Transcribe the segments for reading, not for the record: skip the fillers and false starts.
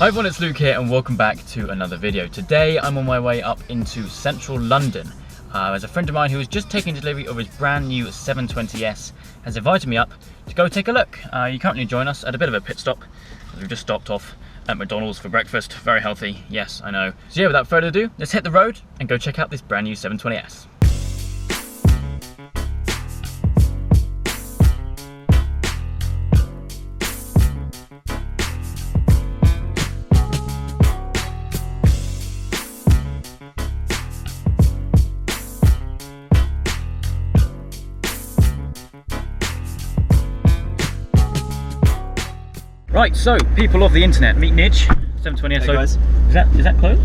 Hi everyone, it's Luke here and welcome back to another video. Today I'm on my way up into central London as a friend of mine who was just taking delivery of his brand new 720S has invited me up to go take a look. You currently join us at a bit of a pit stop as we've just stopped off at McDonald's for breakfast. Very healthy, yes, I know. So yeah, without further ado, let's hit the road and go check out this brand new 720S. Right, so people of the internet, meet Nidge, 720S. Hey guys. Is that closed?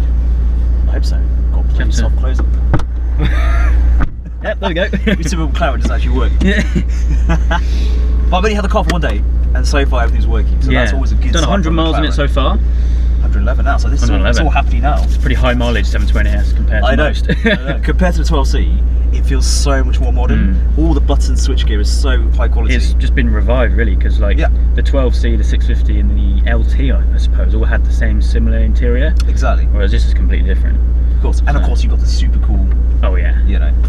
I hope so. Got plenty soft close up. Yep, there we go. We see if McLaren does actually work. Yeah. But I've only had the car for one day, and so far everything's working. So that's always a good sign. Done 100 miles in it so far. 111 now, so this is all happening now. It's pretty high mileage 720S compared to most. I know. Compared to the 12C, it feels so much more modern. All the button switchgear is so high quality. It's just been revived really, because like the 12C, the 650 and the LT I suppose all had the same similar interior. Exactly. Whereas this is completely different. Of course. And of course you've got the super cool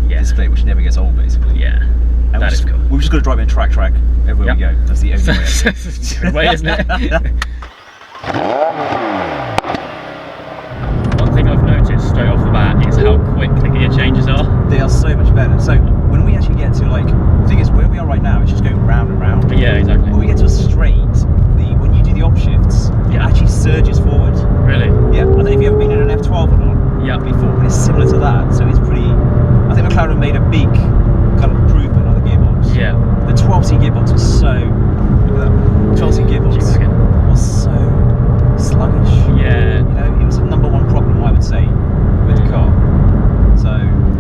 display which never gets old basically. Yeah. And that is cool. We've just got to drive in track everywhere we go. That's the only way. That's the way, isn't it? One thing I've noticed straight off the bat is how quick the gear changes are. They are so much better. So when we actually get to the thing is where we are right now, it's just going round and round. Yeah, exactly. When we get to a straight, when you do the upshifts, it actually surges forward. Really? Yeah. I don't know if you've ever been in an F12 or not before, but it's similar to that. So it's pretty. I think McLaren made a big kind of improvement on the gearbox. Yeah. The 12C gearbox was so. Look at that. 12C gearbox was so sluggish. Yeah. You know, it was the #1 problem I would say with the car. So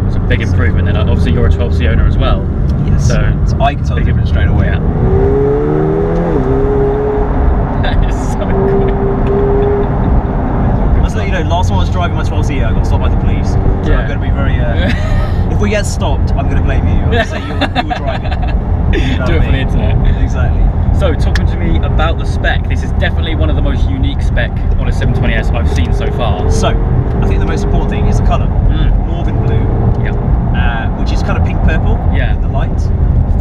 it's a big improvement. Then obviously you're a 12C owner as well. Yes. So I can tell the difference straight away. Yeah. That is so quick. So you know, last time I was driving my 12C, I got stopped by the police. So I'm going to be very. If we get stopped, I'm going to blame you. I'm going to say you were driving. You know Do it for the internet. Exactly. So, talking to me about the spec, this is definitely one of the most unique spec on a 720S I've seen so far. So, I think the most important thing is the colour. Northern blue, which is kind of pink purple in the light,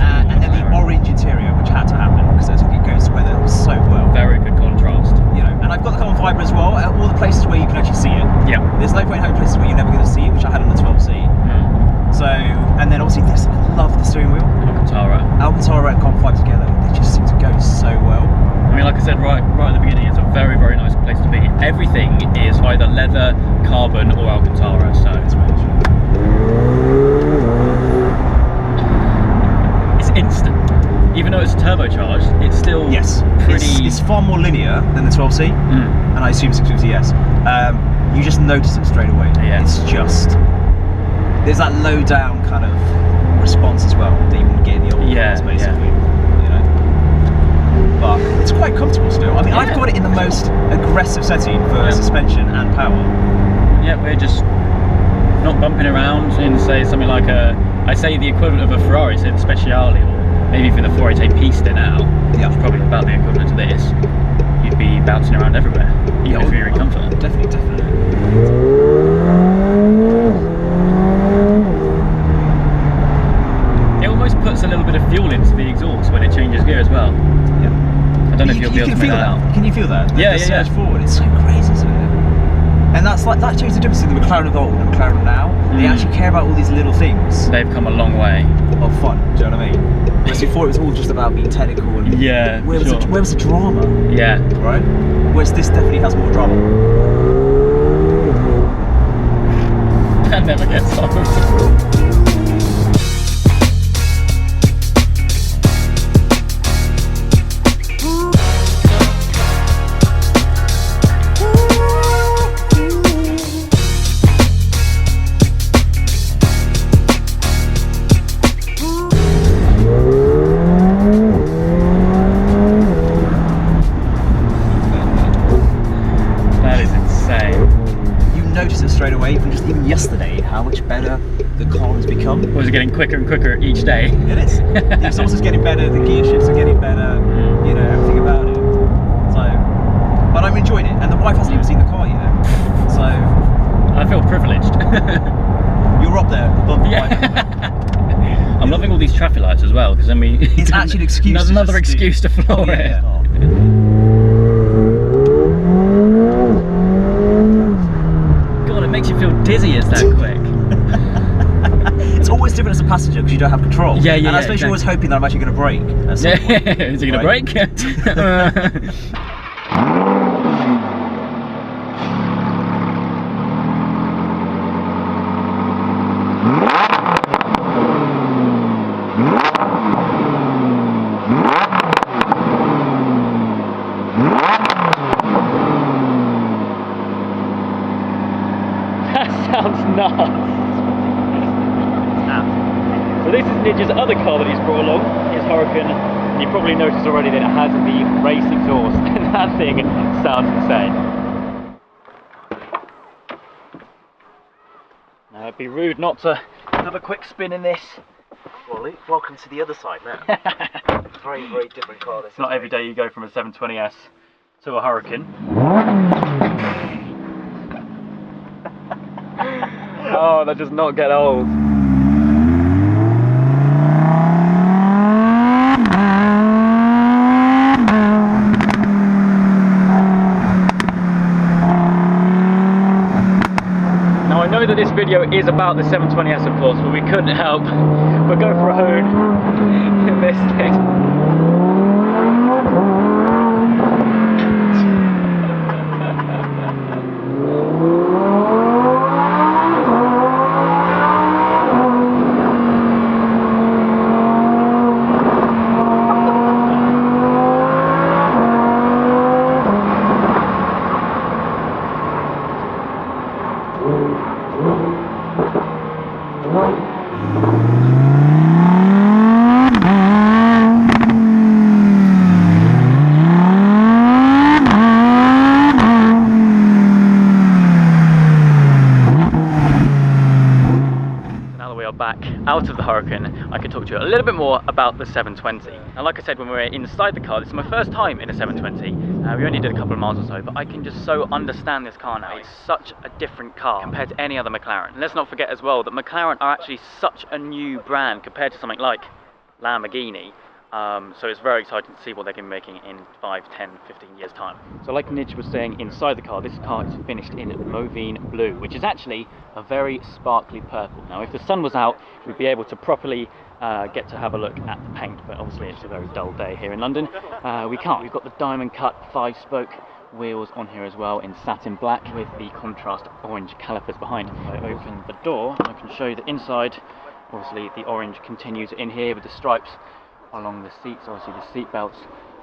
and then the orange interior, which had to happen because I think it goes together so well. Very good contrast. You know, and I've got the carbon fibre as well. All the places where you can actually see it. Yeah. There's no point having places where you're never going to see it, which I had on the 12C. So, and then obviously this, I love the steering wheel. Alcantara and carbon fibre together, they just seem to go so well. I mean, like I said right at the beginning, it's a very, very nice place to be. Everything is either leather, carbon or Alcantara, so it's instant. Even though it's turbocharged, it's still pretty... It's far more linear than the 12C, and I assume 650S. You just notice it straight away. Yeah. It's just... There's that low down kind of response as well that you wouldn't get in the old cars, basically. You know, but it's quite comfortable still. I mean, I've got it in the most aggressive setting for suspension and power. Yeah, we're just not bumping around in, say, something like I say the equivalent of a Ferrari, say the Speciale, or maybe even the 488 Pista now. Yeah. Which is probably about the equivalent to this. You'd be bouncing around everywhere, even if you're in comfort. Definitely. Puts a little bit of fuel into the exhaust when it changes gear as well. Yeah. I don't know if you'll be able to make that out. Can you feel that? The surge forward. It's so crazy, isn't it? And that shows the difference between the McLaren of old and the McLaren now. They actually care about all these little things. They've come a long way. Of fun, do you know what I mean? Whereas before it was all just about being technical and where was the drama? Yeah. Right? Whereas this definitely has more drama. That never gets old. Straight away, even yesterday, how much better the car has become. Was it getting quicker and quicker each day? It is. The exhaust is getting better, the gear shifts are getting better, you know, everything about it. So, and I'm enjoying it. And the wife hasn't even seen the car yet, so I feel privileged. You're up there above the wife. I'm loving all these traffic lights as well, because then we. It's actually an excuse. Another excuse to floor it. Yeah. Oh. God, it makes you feel dizzy. It's that quick. It's always different as a passenger because you don't have control. Yeah, yeah. And I suppose you're always hoping that I'm actually going to brake. Is he going to brake? That sounds nuts. So this is Nidge's other car that he's brought along, his Huracan, and you probably noticed already that it has the race exhaust, and that thing sounds insane. Now it'd be rude not to have a quick spin in this. Well, welcome to the other side now. Very, very different car. It's not every day you go from a 720S to a Huracan. Oh, that does not get old. Now I know that this video is about the 720S of course, but we couldn't help but go for a hoon in this thing. Back out of the Huracan, I can talk to you a little bit more about the 720. And like I said when we were inside the car, this is my first time in a 720. We only did a couple of miles or so, but I can just so understand this car now. It's such a different car compared to any other McLaren. And let's not forget as well that McLaren are actually such a new brand compared to something like Lamborghini. So it's very exciting to see what they can be making in 5, 10, 15 years time. So like Nidge was saying inside the car, this car is finished in Movine blue, which is actually a very sparkly purple. Now if the sun was out, we'd be able to properly get to have a look at the paint, but obviously it's a very dull day here in London. We can't. We've got the diamond cut 5-spoke wheels on here as well in satin black with the contrast orange calipers behind. If I open the door, I can show you the inside. Obviously the orange continues in here with the stripes along the seats, obviously the seat belts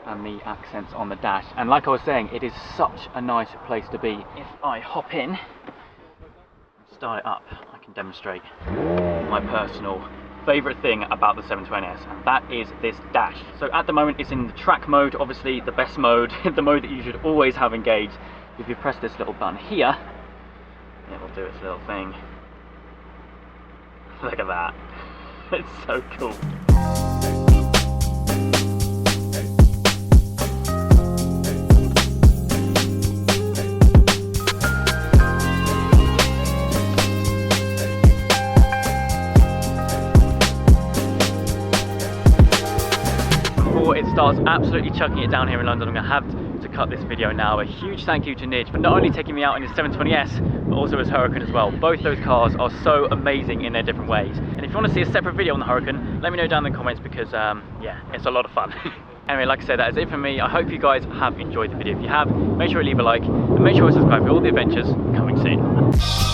and the accents on the dash. And like I was saying, it is such a nice place to be. If I hop in and start it up, I can demonstrate my personal favourite thing about the 720S, and that is this dash. So at the moment it's in the track mode, obviously the best mode, the mode that you should always have engaged. If you press this little button here, it will do its little thing. Look at that. It's so cool. It starts absolutely chucking it down here in London, I'm going to have to cut this video now. A huge thank you to Nidge for not only taking me out in his 720S, but also his Huracan as well. Both those cars are so amazing in their different ways. And if you want to see a separate video on the Huracan, let me know down in the comments because, yeah, it's a lot of fun. Anyway, like I said, that is it from me. I hope you guys have enjoyed the video. If you have, make sure you leave a like and make sure you subscribe for all the adventures coming soon.